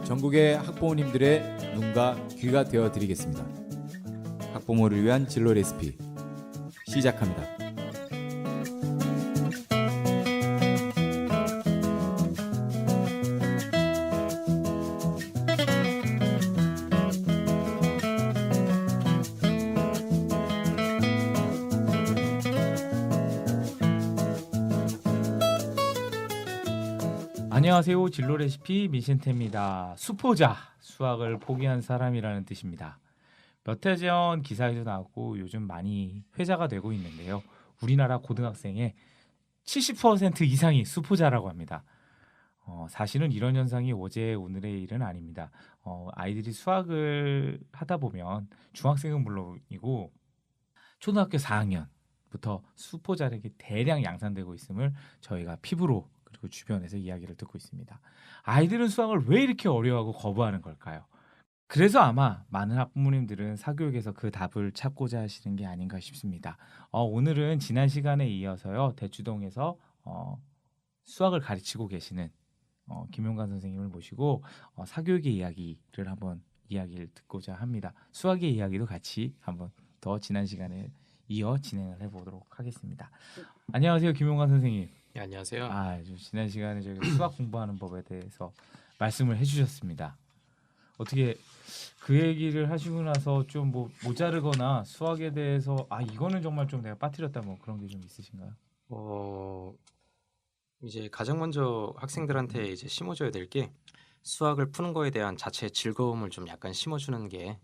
전국의 학부모님들의 눈과 귀가 되어 드리겠습니다. 학부모를 위한 진로 레시피 시작합니다. 안녕하세요. 진로 레시피 민신태입니다. 수포자, 수학을 포기한 사람이라는 뜻입니다. 몇 해 전 기사에도 나왔고 요즘 많이 회자가 되고 있는데요. 우리나라 고등학생의 70% 이상이 수포자라고 합니다. 사실은 이런 현상이 어제 오늘의 일은 아닙니다. 아이들이 수학을 하다 보면 중학생은 물론이고 초등학교 4학년부터 수포자들에게 대량 양산되고 있음을 저희가 피부로 그리고 주변에서 이야기를 듣고 있습니다. 아이들은 수학을 왜 이렇게 어려워하고 거부하는 걸까요? 그래서 아마 많은 학부모님들은 사교육에서 그 답을 찾고자 하시는 게 아닌가 싶습니다. 오늘은 지난 시간에 이어서요. 대추동에서 수학을 가르치고 계시는 김용관 선생님을 모시고 사교육의 이야기를 한번 이야기를 듣고자 합니다. 수학의 이야기도 같이 한번 더 지난 시간에 이어 진행을 해보도록 하겠습니다. 안녕하세요, 김용관 선생님. 네, 안녕하세요. 지난 시간에 저희 수학 공부하는 법에 대해서 말씀을 해주셨습니다. 어떻게 그 얘기를 하시고 나서 좀 뭐 모자르거나 수학에 대해서 이거는 정말 좀 내가 빠뜨렸다 뭐 그런 게 좀 있으신가요? 이제 가장 먼저 학생들한테 이제 심어줘야 될 게 수학을 푸는 거에 대한 자체의 즐거움을 좀 약간 심어주는 게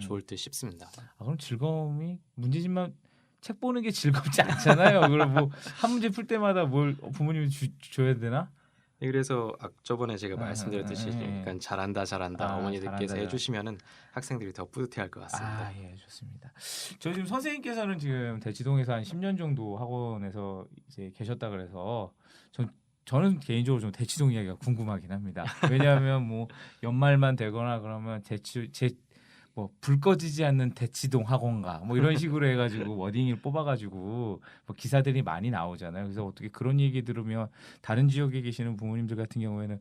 좋을 듯 싶습니다. 그럼 즐거움이 문제지만 책 보는 게 즐겁지 않잖아요. 그럼 뭐 한 문제 풀 때마다 뭘 부모님이 줘야 되나? 네, 그래서 저번에 제가 말씀드렸듯이 약간 잘한다 어머니들께서 잘한다. 해주시면은 학생들이 더 뿌듯해할 것 같습니다. 예, 좋습니다. 저희 지금 선생님께서는 지금 대치동에서 한 10년 정도 학원에서 이제 계셨다 그래서 저는 개인적으로 좀 대치동 이야기가 궁금하긴 합니다. 왜냐하면 뭐 연말만 되거나 그러면 불 꺼지지 않는 대치동 학원가 뭐 이런 식으로 해가지고 워딩을 뽑아가지고 뭐 기사들이 많이 나오잖아요. 그래서 어떻게 그런 얘기 들으면 다른 지역에 계시는 부모님들 같은 경우에는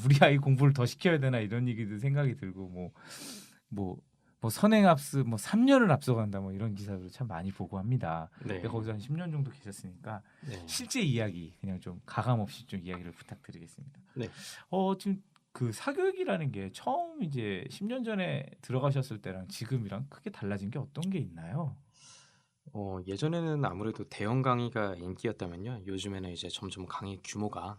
우리 아이 공부를 더 시켜야 되나 이런 얘기도 생각이 들고 뭐 선행합스 3년을 앞서간다 뭐 이런 기사들을 참 많이 보고 합니다. 네. 거기서 한 10년 정도 계셨으니까 네. 실제 이야기 그냥 좀 가감 없이 좀 이야기를 부탁드리겠습니다. 네. 지금 그 사교육이라는 게 처음 이제 10년 전에 들어가셨을 때랑 지금이랑 크게 달라진 게 어떤 게 있나요? 예전에는 아무래도 대형 강의가 인기였다면요. 요즘에는 이제 점점 강의 규모가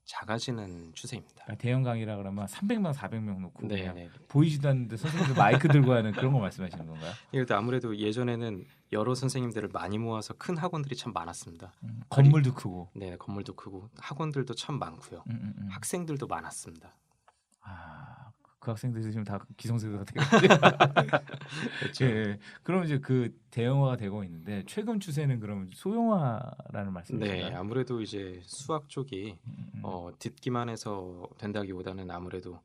작아지는 추세입니다. 대형 강의라 그러면 300명, 400명 놓고 네, 그냥 네. 보이지도 않는데 선생님들 마이크 들고 하는 그런 거 말씀하시는 건가요? 그래도 아무래도 예전에는 여러 선생님들을 많이 모아서 큰 학원들이 참 많았습니다. 건물도 크고. 네, 건물도 크고 학원들도 참 많고요. 학생들도 많았습니다. 그 학생들이 지금 다 기성세대가 되겠죠. 그렇죠. 예, 그럼 이제 그 대형화가 되고 있는데 최근 추세는 그러면 소형화라는 말씀이신가요? 네, 아무래도 이제 수학 쪽이 듣기만 해서 된다기보다는 아무래도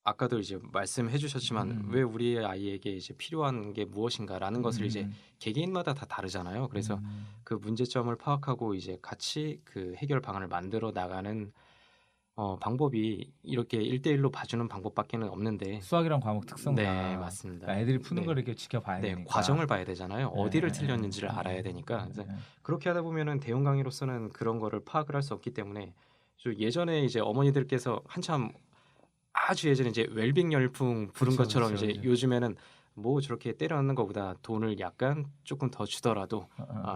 아까도 이제 말씀해주셨지만 왜 우리 아이에게 이제 필요한 게 무엇인가라는 것을 이제 개개인마다 다 다르잖아요. 그래서 그 문제점을 파악하고 이제 같이 그 해결 방안을 만들어 나가는 방법이 이렇게 1대1로 봐주는 방법밖에는 없는데 수학이란 과목 특성상 네, 맞습니다. 그러니까 애들이 푸는 네. 걸 이렇게 지켜봐야 네, 되니까 과정을 봐야 되잖아요. 어디를 틀렸는지를 알아야 되니까 그래서 그렇게 하다 보면은 대형 강의로서는 그런 거를 파악을 할 수 없기 때문에 예전에 이제 어머니들께서 한참 아주 예전에 이제 웰빙 열풍 부른 것처럼 그쵸. 이제 요즘에는 뭐 저렇게 때려넣는 것보다 돈을 약간 조금 더 주더라도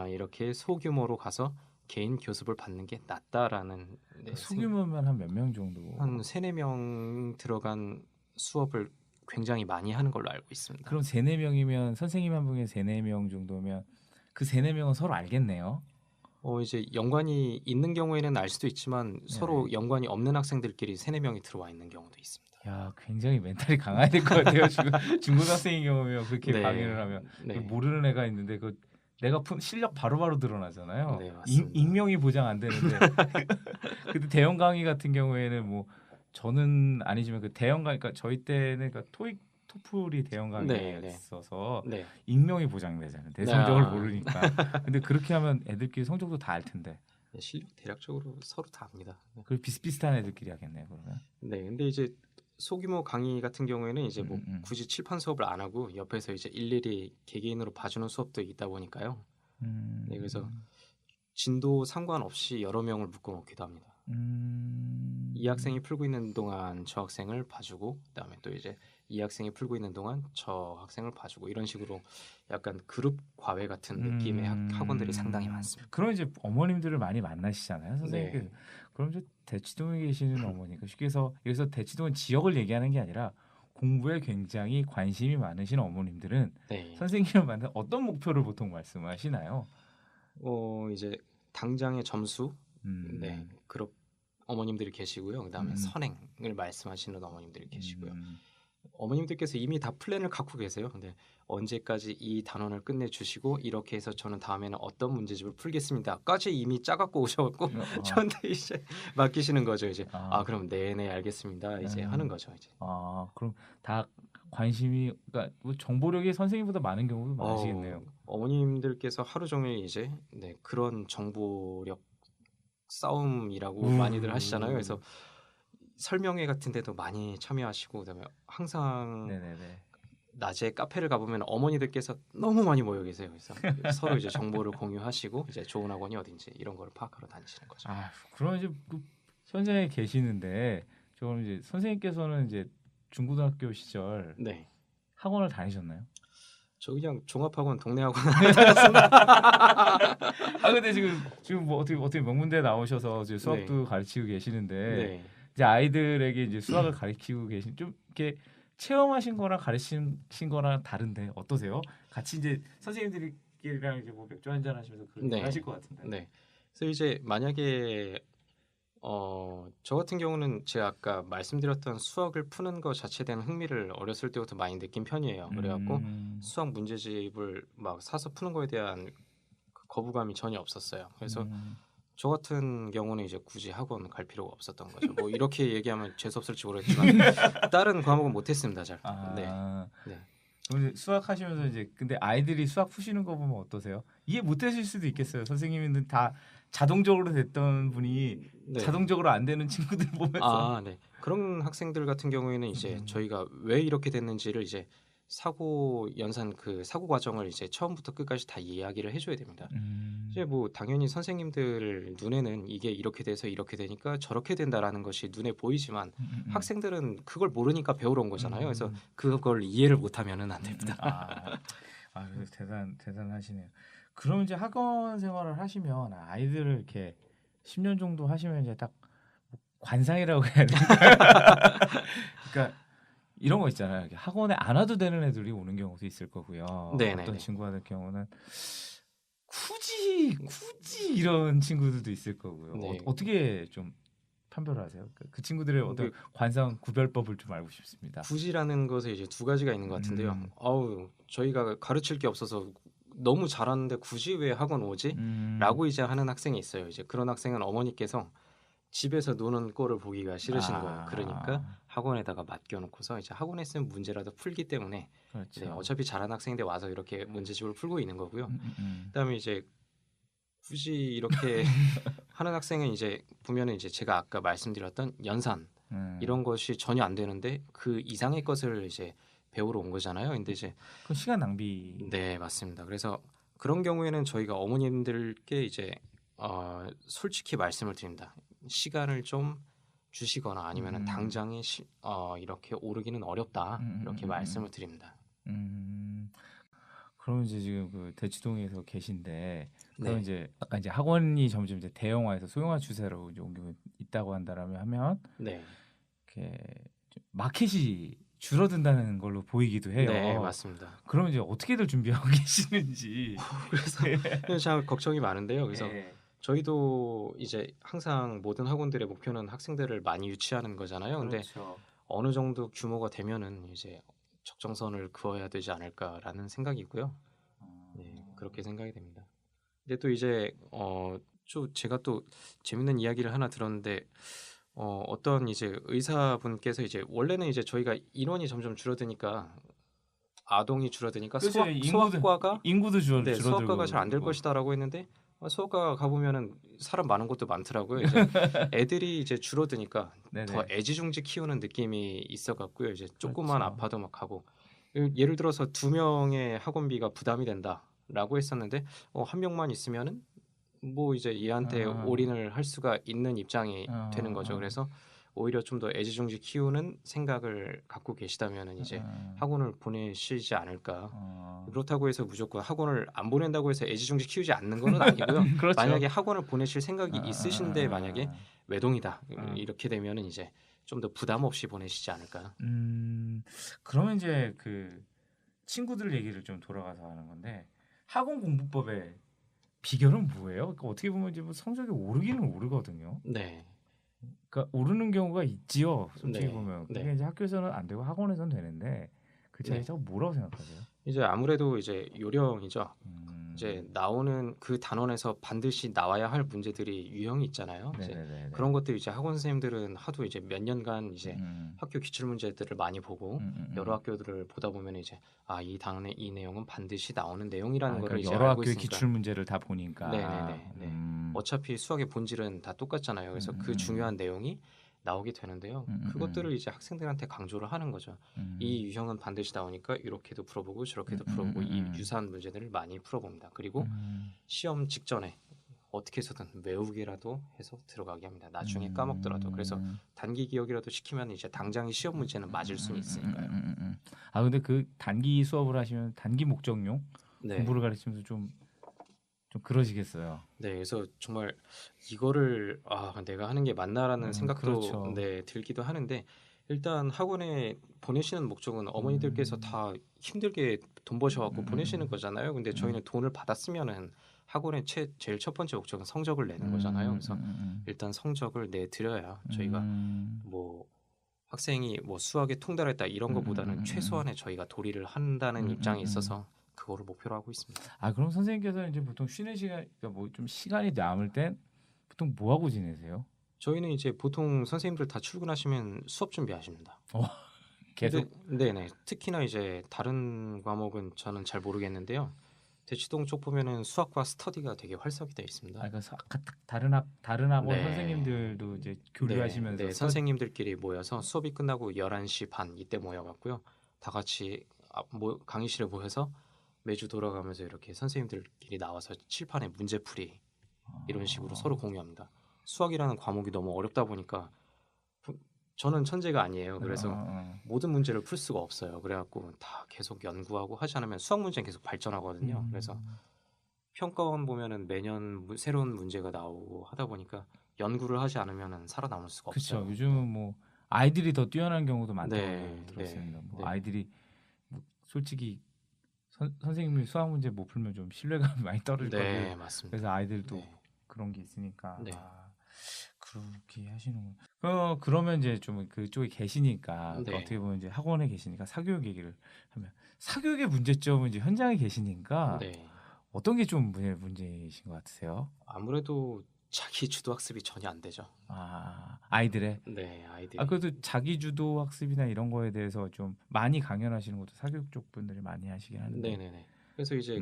이렇게 소규모로 가서 개인 교습을 받는 게 낫다라는 소규모면 한 몇 명 정도? 한 3-4명 들어간 수업을 굉장히 많이 하는 걸로 알고 있습니다. 그럼 3-4명이면 선생님 한 분에 3-4명 정도면 그 3-4명은 서로 알겠네요. 이제 연관이 있는 경우에는 알 수도 있지만 서로 연관이 없는 학생들끼리 3-4명이 들어와 있는 경우도 있습니다. 야, 굉장히 멘탈이 강해야 될 것 같아요. 지금 중고등학생인 경우면 그렇게 네. 강의를 하면 네. 모르는 애가 있는데 그 내가 푼 실력 바로바로 드러나잖아요. 네, 맞습니다. 익명이 보장 안 되는데 근데 대형 강의 같은 경우에는 뭐 저는 아니지만 그 대형가 그러니까 저희 때는 그 토익 토플이 네, 대형가였어서 네. 익명이 보장되잖아요. 내 네, 성적을 아. 모르니까. 근데 그렇게 하면 애들끼리 성적도 다 알 텐데. 네, 실력 대략적으로 서로 다 압니다. 네. 그 비슷비슷한 애들끼리 하겠네요. 그러면. 네, 근데 이제 소규모 강의 같은 경우에는 이제 뭐 음. 굳이 칠판 수업을 안 하고 옆에서 이제 일일이 개개인으로 봐주는 수업도 있다 보니까요. 네, 그래서 진도 상관없이 여러 명을 묶어놓기도 합니다. 이 학생이 풀고 있는 동안 저 학생을 봐주고 그다음에 또 이제 이 학생이 풀고 있는 동안 저 학생을 봐주고 이런 식으로 약간 그룹 과외 같은 느낌의 학원들이 상당히 많습니다. 그럼 이제 어머님들을 많이 만나시잖아요, 선생님께서. 네. 그럼 이제 대치동에 계시는 어머니까 쉽게 해서 여기서 대치동은 지역을 얘기하는 게 아니라 공부에 굉장히 관심이 많으신 어머님들은 네. 선생님을 만나 어떤 목표를 보통 말씀하시나요? 이제 당장의 점수, 음. 네, 그룹 어머님들이 계시고요. 그다음에 음. 선행을 말씀하시는 어머님들이 계시고요. 어머님들께서 이미 다 플랜을 갖고 계세요. 근데 언제까지 이 단원을 끝내주시고 이렇게 해서 저는 다음에는 어떤 문제집을 풀겠습니다까지 이미 짜갖고 오셔갖고 저한테 이제 맡기시는 거죠. 이제 그럼 네네 알겠습니다. 이제 하는 거죠. 이제. 그럼 다 관심이 그러니까 뭐 정보력이 선생님보다 많은 경우도 많으시겠네요. 어머님들께서 하루 종일 이제 네, 그런 정보력 싸움이라고 많이들 하시잖아요. 그래서 설명회 같은 데도 많이 참여하시고 그다음에 항상 네네네. 낮에 카페를 가보면 어머니들께서 너무 많이 모여 계세요. 그래서 서로 이제 정보를 공유하시고 이제 좋은 학원이 어딘지 이런 걸 파악하러 다니시는 거죠. 그럼 이제 그 현장에 계시는데 좀 이제 선생님께서는 이제 중고등학교 시절 네. 학원을 다니셨나요? 저 그냥 종합학원 동네 학원 근데 지금 뭐 어떻게 명문대 나오셔서 이제 수학도 가르치고 계시는데 네. 이제 아이들에게 이제 수학을 가르치고 계신 좀 이렇게 체험하신 거랑 가르친 거랑 다른데 어떠세요? 같이 이제 선생님들이랑 이제 뭐 맥주 한잔 하시면서 그런 얘기 하실 것 같은데. 네. 그래서 이제 만약에 저 같은 경우는 제가 아까 말씀드렸던 수학을 푸는 것 자체에 대한 흥미를 어렸을 때부터 많이 느낀 편이에요. 그래갖고 수학 문제집을 막 사서 푸는 거에 대한 그 거부감이 전혀 없었어요. 그래서 저 같은 경우는 이제 굳이 학원 갈 필요가 없었던 거죠. 뭐 이렇게 얘기하면 재수 없을지 모르겠지만 다른 과목은 못했습니다, 잘. 네. 그럼 이제 수학 하시면서 이제 근데 아이들이 수학 푸시는 거 보면 어떠세요? 이해 못하실 수도 있겠어요. 선생님은 다 자동적으로 됐던 분이 자동적으로 안 되는 친구들 보면서 네. 그런 학생들 같은 경우에는 이제 저희가 왜 이렇게 됐는지를 이제 사고 연산 그 사고 과정을 이제 처음부터 끝까지 다 이야기를 해줘야 됩니다. 이제 뭐 당연히 선생님들 눈에는 이게 이렇게 돼서 이렇게 되니까 저렇게 된다라는 것이 눈에 보이지만 학생들은 그걸 모르니까 배우러 온 거잖아요. 그래서 그걸 이해를 못하면은 안 됩니다. 대단하시네요. 그럼 이제 학원 생활을 하시면 아이들을 이렇게 10년 정도 하시면 이제 딱 관상이라고 해야 될까? 그러니까 이런 거 있잖아요. 학원에 안 와도 되는 애들이 오는 경우도 있을 거고요. 네네네. 어떤 친구들 경우는 굳이 이런 친구들도 있을 거고요. 네. 어떻게 좀 판별을 하세요? 그 친구들의 어떤 관상 구별법을 좀 알고 싶습니다. 굳이라는 것에 이제 두 가지가 있는 것 같은데요. 저희가 가르칠 게 없어서 너무 잘하는데 굳이 왜 학원 오지? 라고 이제 하는 학생이 있어요. 이제 그런 학생은 어머니께서 집에서 노는 꼴을 보기가 싫으신 거예요. 그러니까 학원에다가 맡겨놓고서 이제 학원에 쓰면 문제라도 풀기 때문에 그렇죠. 네, 어차피 잘하는 학생인데 와서 이렇게 문제집을 풀고 있는 거고요. 그다음에 이제 굳이 이렇게 하는 학생은 이제 보면은 이제 제가 아까 말씀드렸던 연산 이런 것이 전혀 안 되는데 그 이상의 것을 이제 배우러 온 거잖아요. 근데 이제 그 시간 낭비. 네, 맞습니다. 그래서 그런 경우에는 저희가 어머님들께 이제 솔직히 말씀을 드립니다. 시간을 좀 주시거나 아니면은 당장에 이렇게 오르기는 어렵다 이렇게 말씀을 드립니다. 그럼 이제 지금 그 대치동에서 계신데 그럼 네. 이제 아까 이제 학원이 점점 이제 대형화해서 소형화 추세로 이제 옮기고 있다고 하면 네, 이렇게 좀 마켓이 줄어든다는 걸로 보이기도 해요. 네, 맞습니다. 그럼 이제 어떻게들 준비하고 계시는지. 그래서 참 걱정이 많은데요. 그래서 네. 저희도 이제 항상 모든 학원들의 목표는 학생들을 많이 유치하는 거잖아요. 근데 그렇죠. 어느 정도 규모가 되면은 이제 적정선을 그어야 되지 않을까라는 생각이고요. 네, 그렇게 생각이 됩니다. 근데 또 이제 제가 또 재밌는 이야기를 하나 들었는데 어떤 이제 의사분께서 이제 원래는 이제 저희가 인원이 점점 줄어드니까 아동이 줄어드니까 그렇죠. 소아과가 인구도 네, 줄어들고 소아과가 잘 안 될 그러고. 것이다라고 했는데 소아과 가보면은 사람 많은 곳도 많더라고요. 이제 애들이 이제 줄어드니까 네네. 더 애지중지 키우는 느낌이 있어갖고요. 이제 조금만 그렇죠. 아파도 막 하고 예를 들어서 2명의 학원비가 부담이 된다라고 했었는데 한 명만 있으면은 뭐 이제 얘한테 아. 올인을 할 수가 있는 입장이 아, 되는 거죠. 아. 그래서 오히려 좀 더 애지중지 키우는 생각을 갖고 계시다면은 이제 학원을 보내시지 않을까. 그렇다고 해서 무조건 학원을 안 보낸다고 해서 애지중지 키우지 않는 거는 아니고요. 그렇죠. 만약에 학원을 보내실 생각이 아, 있으신데 아, 만약에 아. 외동이다 아. 이렇게 되면은 이제 좀 더 부담 없이 보내시지 않을까. 그러면 이제 그 친구들 얘기를 좀 돌아가서 하는 건데 학원 공부법의 비결은 뭐예요? 그러니까 어떻게 보면 이제 뭐 성적이 오르기는 오르거든요. 네. 그러니까 오르는 경우가 있지요. 솔직히 네. 보면 그게 네. 이제 학교에서는 안 되고 학원에서는 되는데 그 네. 차이가 뭐라고 생각하세요? 이제 아무래도 이제 요령이죠. 이제 음. 나오는 그 단원에서 반드시 나와야 할 문제들이 유형이 있잖아요. 이제 네네네. 그런 것들 이제 학원 선생님들은 하도 이제 몇 년간 이제 음. 학교 기출 문제들을 많이 보고 여러 학교들을 보다 보면 이제 이 단원의 이 내용은 반드시 나오는 내용이라는 거를 그러니까 이제 여러 알고 학교의 있으니까. 기출 문제를 다 보니까. 네네네. 네. 어차피 수학의 본질은 다 똑같잖아요. 그래서 그 중요한 내용이 나오게 되는데요. 그것들을 이제 학생들한테 강조를 하는 거죠. 이 유형은 반드시 나오니까 이렇게도 풀어보고 저렇게도 풀어보고 이 유사한 문제들을 많이 풀어봅니다. 그리고 시험 직전에 어떻게 해서든 외우기라도 해서 들어가게 합니다. 나중에 까먹더라도. 그래서 단기 기억이라도 시키면 이제 당장의 시험 문제는 맞을 수는 있으니까요. 아 근데 그 단기 수업을 하시면 단기 목적용 네. 공부를 가르치면서 좀 그러시겠어요. 네, 그래서 정말 이거를 내가 하는 게 맞나라는 생각도 그렇죠. 네, 들기도 하는데 일단 학원에 보내시는 목적은 어머니들께서 다 힘들게 돈 버셔갖고 보내시는 거잖아요. 근데 저희는 돈을 받았으면은 학원의 제일 첫 번째 목적은 성적을 내는 거잖아요. 그래서 일단 성적을 내드려야 저희가 뭐 학생이 뭐 수학에 통달했다 이런 것보다는 최소한의 저희가 도리를 한다는 입장에 있어서 그거를 목표로 하고 있습니다. 아 그럼 선생님께서는 이제 보통 쉬는 시간, 그러니까 뭐 좀 시간이 남을 땐 보통 뭐 하고 지내세요? 저희는 이제 보통 선생님들 다 출근하시면 수업 준비하십니다. 계속. 네네. 특히나 이제 다른 과목은 저는 잘 모르겠는데요. 대치동 쪽 보면은 수학과 스터디가 되게 활성이 되어 있습니다. 그러니까 다른 학원 네. 선생님들도 이제 교류하시면서 네, 선생님들끼리 모여서 수업이 끝나고 11시 반 이때 모여갖고요. 다 같이 강의실에 모여서 매주 돌아가면서 이렇게 선생님들끼리 나와서 칠판에 문제풀이 이런 식으로 서로 공유합니다. 수학이라는 과목이 너무 어렵다 보니까 저는 천재가 아니에요. 그래서 모든 문제를 풀 수가 없어요. 그래갖고 다 계속 연구하고 하지 않으면 수학 문제는 계속 발전하거든요. 그래서 평가원 보면은 매년 새로운 문제가 나오고 하다 보니까 연구를 하지 않으면은 살아남을 수가 없어요. 그렇죠. 요즘은 뭐 아이들이 더 뛰어난 경우도 많다고 네, 들었습니다. 뭐 네. 아이들이 뭐 솔직히 선생님이 수학 문제 못 풀면 좀 신뢰감이 많이 떨어질 네, 거고. 맞습니다. 그래서 아이들도 네. 그런 게 있으니까. 네. 그렇게 하시는군. 그러면 이제 좀 그쪽에 계시니까 네. 어떻게 보면 이제 학원에 계시니까 사교육 얘기를 하면 사교육의 문제점은 이제 현장에 계시니까 네. 어떤 게 좀 문제이신 것 같으세요? 아무래도 자기 주도 학습이 전혀 안 되죠. 아이들의. 네, 아이들이. 그래도 자기 주도 학습이나 이런 거에 대해서 좀 많이 강연하시는 것도 사교육 쪽 분들이 많이 하시긴 하는데. 네네네. 그래서 이제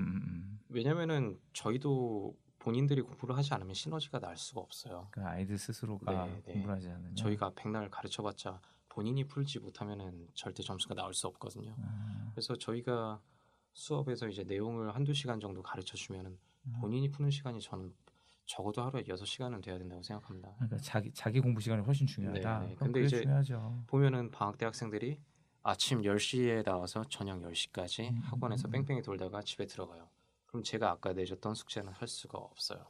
왜냐면은 저희도 본인들이 공부를 하지 않으면 시너지가 날 수가 없어요. 그 아이들 스스로가 네, 네. 공부를 하지 않으면 저희가 백날 가르쳐봤자 본인이 풀지 못하면은 절대 점수가 나올 수 없거든요. 그래서 저희가 수업에서 이제 내용을 한두 시간 정도 가르쳐 주면은 본인이 푸는 시간이 저는 적어도 하루에 6시간은 돼야 된다고 생각합니다. 그러니까 자기 공부 시간이 훨씬 중요하다. 네, 네. 그럼 근데 그게 이제 중요하죠. 보면은 방학 때 학생들이 아침 10시에 나와서 저녁 10시까지 학원에서 뺑뺑이 돌다가 집에 들어가요. 그럼 제가 아까 내줬던 숙제는 할 수가 없어요.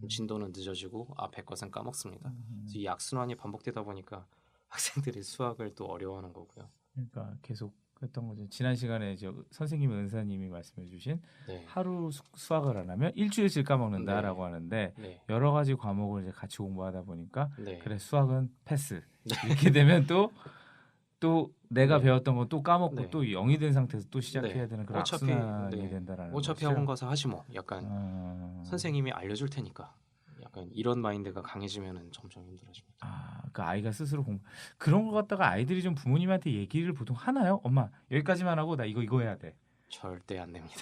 진도는 늦어지고 앞에 것은 까먹습니다. 그래서 이 악순환이 반복되다 보니까 학생들이 수학을 또 어려워하는 거고요. 그러니까 계속 했던 거죠. 지난 시간에 선생님 은사님이 말씀해주신 네. 하루 수학을 안 하면 일주일씩 까먹는다라고 하는데 네. 여러 가지 과목을 이제 같이 공부하다 보니까 네. 그래 수학은 패스 이렇게 되면 또 내가 네. 배웠던 건 또 까먹고 네. 또 0이 된 상태에서 또 시작해야 네. 되는 그런 어차피, 악순환이 네. 된다라는 어차피 거죠. 학원 가서 하지 뭐 약간 선생님이 알려줄 테니까 약간 이런 마인드가 강해지면은 점점 힘들어집니다. 그 아이가 스스로 그런 거 갖다가 아이들이 좀 부모님한테 얘기를 보통 하나요? 엄마 여기까지만 하고 나 이거 해야 돼. 절대 안 됩니다.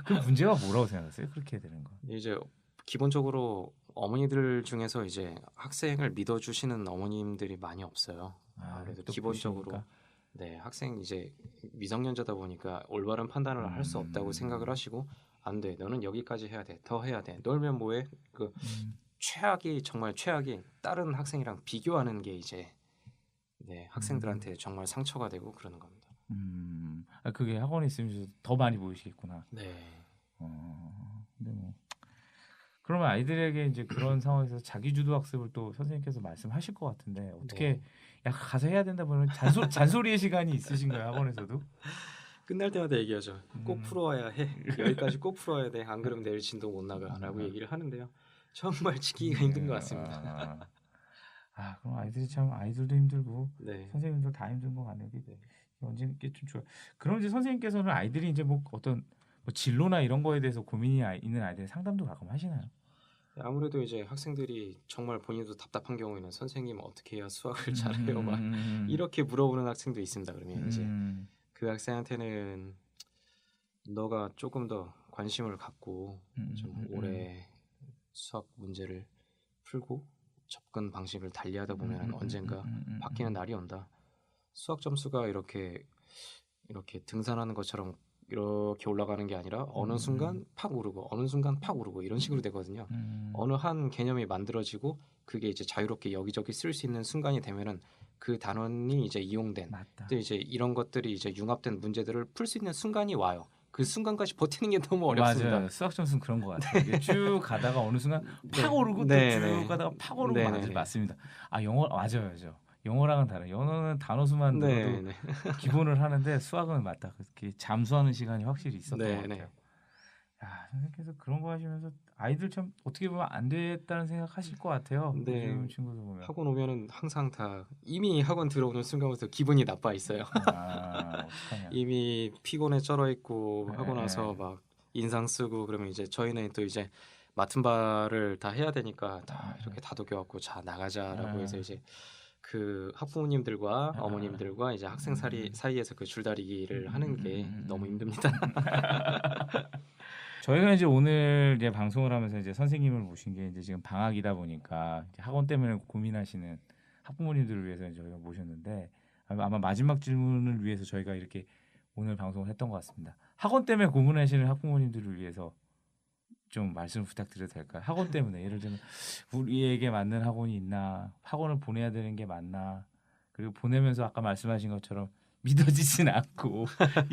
그 문제가 뭐라고 생각하세요? 그렇게 되는 거. 이제 기본적으로 어머니들 중에서 이제 학생을 믿어주시는 어머님들이 많이 없어요. 그래도 또 기본적으로 보시니까. 네, 학생 이제 미성년자다 보니까 올바른 판단을 할 수 없다고 생각을 하시고 안 돼, 너는 여기까지 해야 돼, 더 해야 돼, 놀면 뭐해? 그 최악이 정말 최악이 다른 학생이랑 비교하는 게 이제 네, 학생들한테 정말 상처가 되고 그러는 겁니다. 그게 학원에 있으면서 더 많이 보이시겠구나. 네. 근데 뭐 그러면 아이들에게 이제 그런 상황에서 자기주도 학습을 또 선생님께서 말씀하실 것 같은데 어떻게 네. 야 가서 해야 된다 보면 잔소리의 시간이 있으신가요 학원에서도? 끝날 때마다 얘기하죠. 꼭 풀어와야 해. 여기까지 꼭 풀어야 돼. 안 그러면 내일 진도 못 나가라고 얘기를 하는데요. 정말 지키기가 힘든 것 같습니다. 그럼 아이들이 참 아이들도 힘들고 네. 선생님도 다 힘든 것 같네요. 언제게 좀 좋아. 그럼 이제 선생님께서는 아이들이 이제 뭐 어떤 뭐 진로나 이런 거에 대해서 고민이 있는 아이들 상담도 가끔 하시나요? 아무래도 이제 학생들이 정말 본인도 답답한 경우에는 선생님 어떻게 해야 수학을 잘해요? 막 이렇게 물어보는 학생도 있습니다. 그러면 이제 그 학생한테는 너가 조금 더 관심을 갖고 좀 오래 수학 문제를 풀고 접근 방식을 달리하다 보면 언젠가 바뀌는 날이 온다. 수학 점수가 이렇게 등산하는 것처럼 이렇게 올라가는 게 아니라 어느 순간 팍 오르고 어느 순간 팍 오르고 이런 식으로 되거든요. 어느 한 개념이 만들어지고 그게 이제 자유롭게 여기저기 쓸 수 있는 순간이 되면은 그 단원이 이제 이용된 맞다. 또 이제 이런 것들이 이제 융합된 문제들을 풀 수 있는 순간이 와요. 그 순간까지 버티는 게 너무 어렵습니다. 맞아요. 수학 점수는 그런 것 같아요. 이게 쭉 가다가 어느 순간 팍 오르고 또 쭉 가다가 팍 오르고 맞습니다. 영어 맞아요. 영어랑은 다르요. 영어는 단어 수만 늘어도 기본을 하는데 수학은 맞다. 그렇게 잠수하는 시간이 확실히 있었던 것 같아요. 선생님께서 그런 거 하시면서 아이들 참 어떻게 보면 안 됐다는 생각하실 것 같아요. 요즘 친구들 보면 학원 오면은 항상 다 이미 학원 들어오는 순간부터 기분이 나빠 있어요. 이미 피곤에 쩔어 있고 하고 나서 막 인상 쓰고 그러면 이제 저희는 또 이제 맡은 바를 다 해야 되니까 다 이렇게 다독여갖고 자 나가자라고 해서 이제 그 학부모님들과 어머님들과 이제 학생 사이에서 그 줄다리기를 하는 게 너무 힘듭니다. 저희가 이제 오늘 이제 방송을 하면서 이제 선생님을 모신 게 이제 지금 방학이다 보니까 이제 학원 때문에 고민하시는 학부모님들을 위해서 저희가 모셨는데 아마 마지막 질문을 위해서 저희가 이렇게 오늘 방송을 했던 것 같습니다. 학원 때문에 고민하시는 학부모님들을 위해서 좀 말씀 부탁드려도 될까요? 학원 때문에 예를 들면 우리에게 맞는 학원이 있나, 학원을 보내야 되는 게 맞나, 그리고 보내면서 아까 말씀하신 것처럼 믿어지진 않고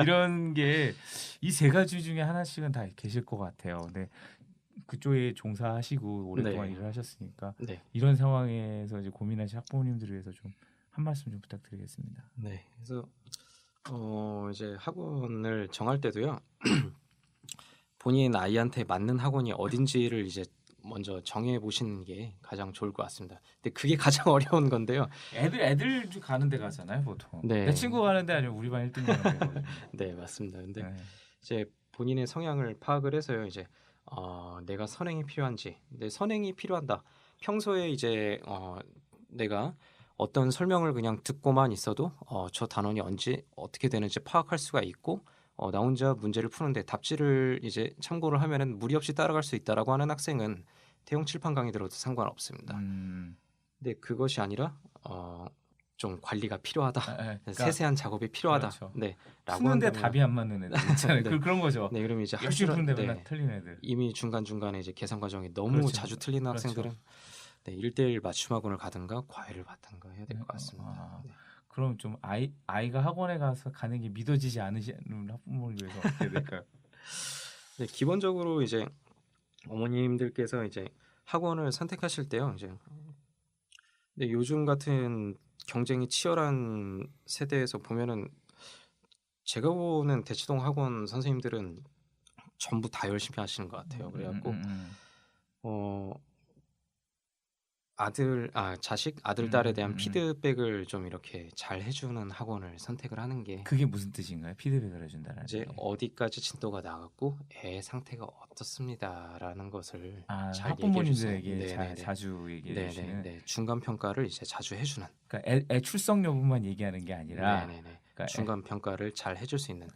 이런 게 이 세 가지 중에 하나씩은 다 계실 것 같아요. 근데 그쪽에 종사하시고 오랫동안 일을 하셨으니까 이런 상황에서 이제 고민하신 학부모님들을 위해서 좀 한 말씀 좀 부탁드리겠습니다. 네, 그래서 이제 학원을 정할 때도요. 본인 아이한테 맞는 학원이 어딘지를 이제 먼저 정해 보시는 게 가장 좋을 것 같습니다. 근데 그게 가장 어려운 건데요. 애들 가는 데 가잖아요, 보통. 내 친구 가는 데 아니면 우리 반 1등 가는 데거든요. 네, 맞습니다. 근데 이제 본인의 성향을 파악을 해서요. 이제 내가 선행이 필요한지, 내 선행이 필요하다. 평소에 이제 내가 어떤 설명을 그냥 듣고만 있어도 저 단원이 언제 어떻게 되는지 파악할 수가 있고 나 혼자 문제를 푸는데 답지를 이제 참고를 하면은 무리 없이 따라갈 수 있다라고 하는 학생은 대형 칠판 강의 들어도 상관없습니다. 근데 그것이 아니라 좀 관리가 필요하다, 그러니까, 세세한 작업이 필요하다. 그렇죠. 네, 라고 푸는데 한다면, 답이 안 맞는 애들 있잖아요. 그런 거죠. 네, 그러면 이제 열심히 푸는데 맨날 틀린 애들. 이미 중간 중간에 이제 계산 과정이 너무 자주 틀리는 학생들은 네, 1대1 맞춤학원을 가든가 과외를 받든가 해야 될 것 같습니다. 그럼 좀 아이가 학원에 가서 가는 게 믿어지지 않으시는 학부모를 위해서 어떻게 될까요? 네, 기본적으로 이제 어머님들께서 이제 학원을 선택하실 때요. 이제 근데 요즘 같은 경쟁이 치열한 세대에서 보면은 제가 보는 대치동 학원 선생님들은 전부 다 열심히 하시는 것 같아요. 그래갖고 아들 딸에 대한 피드백을 좀 이렇게 잘 해주는 학원을 선택을 하는 게 그게 무슨 뜻인가요? 피드백을 해준다는 이제 게. 어디까지 진도가 나갔고 애 상태가 어떻습니다라는 것을 아, 잘 얘기해 주세요. 학부모님들에게 자주 얘기해 주시는. 네네네. 중간 평가를 이제 자주 해주는. 그러니까 애 출석 여부만 얘기하는 게 아니라 네네네. 그러니까 중간 평가를 잘 해줄 수 있는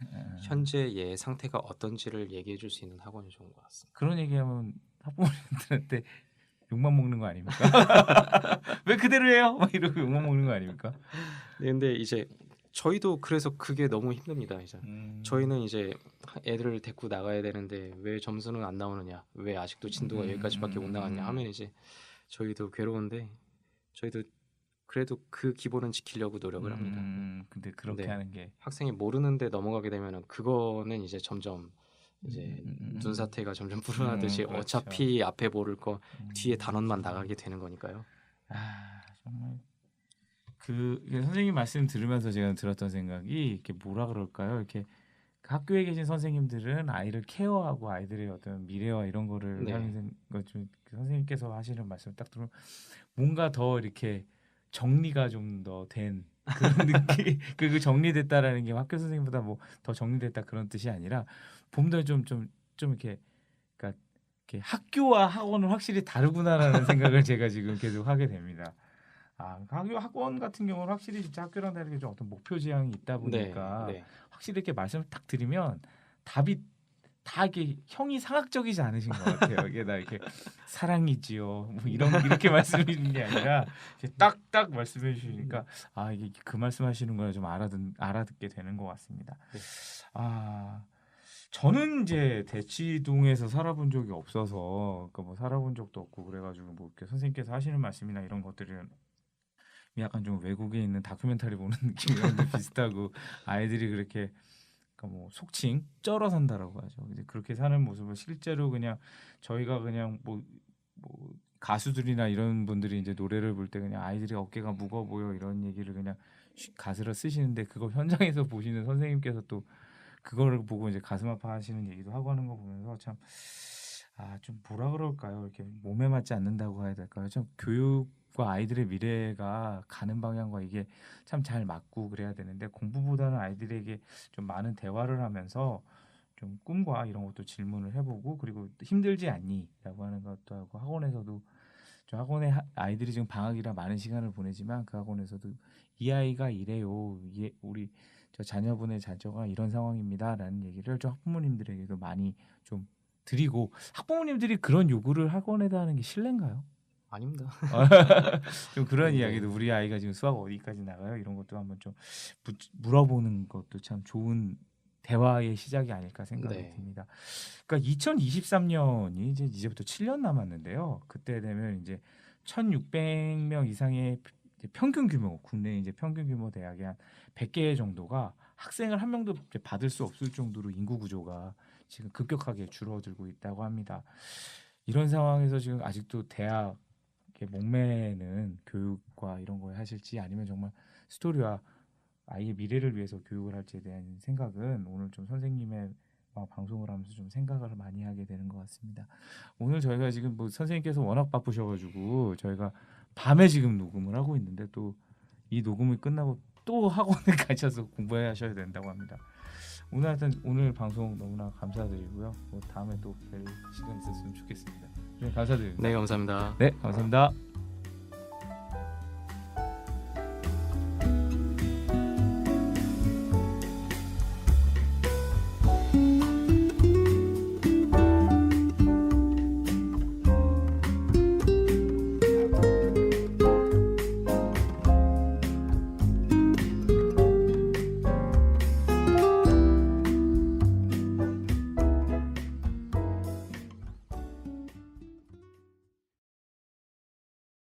현재 얘 상태가 어떤지를 얘기해 줄 수 있는 학원이 좋은 것 같습니다. 그런 얘기하면 학부모님들한테 욕만 먹는 거 아닙니까? 왜 그대로 해요? 막 이러고 욕만 먹는 거 아닙니까? 네, 근데 이제 저희도 그래서 그게 너무 힘듭니다. 이제 저희는 이제 애들을 데리고 나가야 되는데 왜 점수는 안 나오느냐, 왜 아직도 진도가 여기까지밖에 못 나갔냐 하면 이제 저희도 괴로운데 저희도 그래도 그 기본은 지키려고 노력을 합니다. 근데 그렇게 네. 하는 게 학생이 모르는데 넘어가게 되면은 그거는 이제 점점 이제 눈사태가 점점 불어나듯이 그렇죠. 어차피 앞에 모를 거 뒤에 단원만 나가게 되는 거니까요. 아 정말 이게 선생님 말씀 들으면서 제가 들었던 생각이 이렇게 뭐라 그럴까요? 이렇게 학교에 계신 선생님들은 아이를 케어하고 아이들의 어떤 미래와 이런 거를 네. 하는 거좀 선생님께서 하시는 말씀 딱 들으면 뭔가 더 이렇게 정리가 좀 더 된 그런 느낌. 그 정리됐다라는 게 학교 선생님보다 뭐 더 정리됐다 그런 뜻이 아니라 봄도 좀 이렇게 그러니까 이렇게 학교와 학원은 확실히 다르구나라는 생각을 제가 지금 계속 하게 됩니다. 학원 같은 경우는 확실히 진짜 학교랑 다르게 좀 어떤 목표 지향이 있다 보니까 네. 확실히 이렇게 말씀을 딱 드리면 답이 다 이게 형이 상학적이지 않으신 것 같아요. 이게 다 이렇게 사랑이지요. 뭐 이렇게 말씀드리는 게 아니라 딱딱 말씀해 주시니까 이게 그 말씀하시는 걸 좀 알아듣게 되는 것 같습니다. 네. 저는 이제 대치동에서 살아본 적이 없어서 그러니까 뭐 살아본 적도 없고 그래가지고 뭐 이렇게 선생님께서 하시는 말씀이나 이런 것들은 약간 좀 외국에 있는 다큐멘터리 보는 느낌이랑 비슷하고 아이들이 그렇게 그러니까 뭐 속칭 쩔어 산다라고 하죠. 이제 그렇게 사는 모습을 실제로 그냥 저희가 그냥 뭐 가수들이나 이런 분들이 이제 노래를 부를 때 그냥 아이들이 어깨가 무거워 보여 이런 얘기를 그냥 가스로 쓰시는데 그거 현장에서 보시는 선생님께서 또 그거를 보고 이제 가슴 아파하시는 얘기도 하고 하는 거 보면서 참 좀 뭐라 그럴까요? 이렇게 몸에 맞지 않는다고 해야 될까요? 참 교육과 아이들의 미래가 가는 방향과 이게 참 잘 맞고 그래야 되는데 공부보다는 아이들에게 좀 많은 대화를 하면서 좀 꿈과 이런 것도 질문을 해보고 그리고 힘들지 않니?라고 하는 것도 하고 학원에서도 저 학원에 아이들이 지금 방학이라 많은 시간을 보내지만 그 학원에서도 이 아이가 이래요. 우리 저 자녀분의 자녀가 이런 상황입니다라는 얘기를 좀 학부모님들에게도 많이 좀 드리고 학부모님들이 그런 요구를 학원에다 하는 게 실례인가요? 아닙니다. 좀 그런 네. 이야기도 우리 아이가 지금 수학 어디까지 나가요? 이런 것도 한번 좀 물어보는 것도 참 좋은 대화의 시작이 아닐까 생각이 네. 듭니다. 그러니까 2023년이 이제부터 7년 남았는데요. 그때 되면 이제 1,600명 이상의 이제 평균 규모 국내 이제 평균 규모 대학이 한 100개 정도가 학생을 한 명도 이제 받을 수 없을 정도로 인구 구조가 지금 급격하게 줄어들고 있다고 합니다. 이런 상황에서 지금 아직도 대학에 목매는 교육과 이런 걸 하실지 아니면 정말 스토리와 아이의 미래를 위해서 교육을 할지에 대한 생각은 오늘 좀 선생님의 방송을 하면서 좀 생각을 많이 하게 되는 것 같습니다. 오늘 저희가 지금 뭐 선생님께서 워낙 바쁘셔가지고 저희가 밤에 지금 녹음을 하고 있는데 또 이 녹음이 끝나고 또 학원에 가셔서 공부해야 하셔야 된다고 합니다. 오늘 방송 너무나 감사드리고요. 뭐 다음에 또 뵐 시간 있었으면 좋겠습니다. 네, 감사드립니다. 네, 감사합니다. 네, 감사합니다.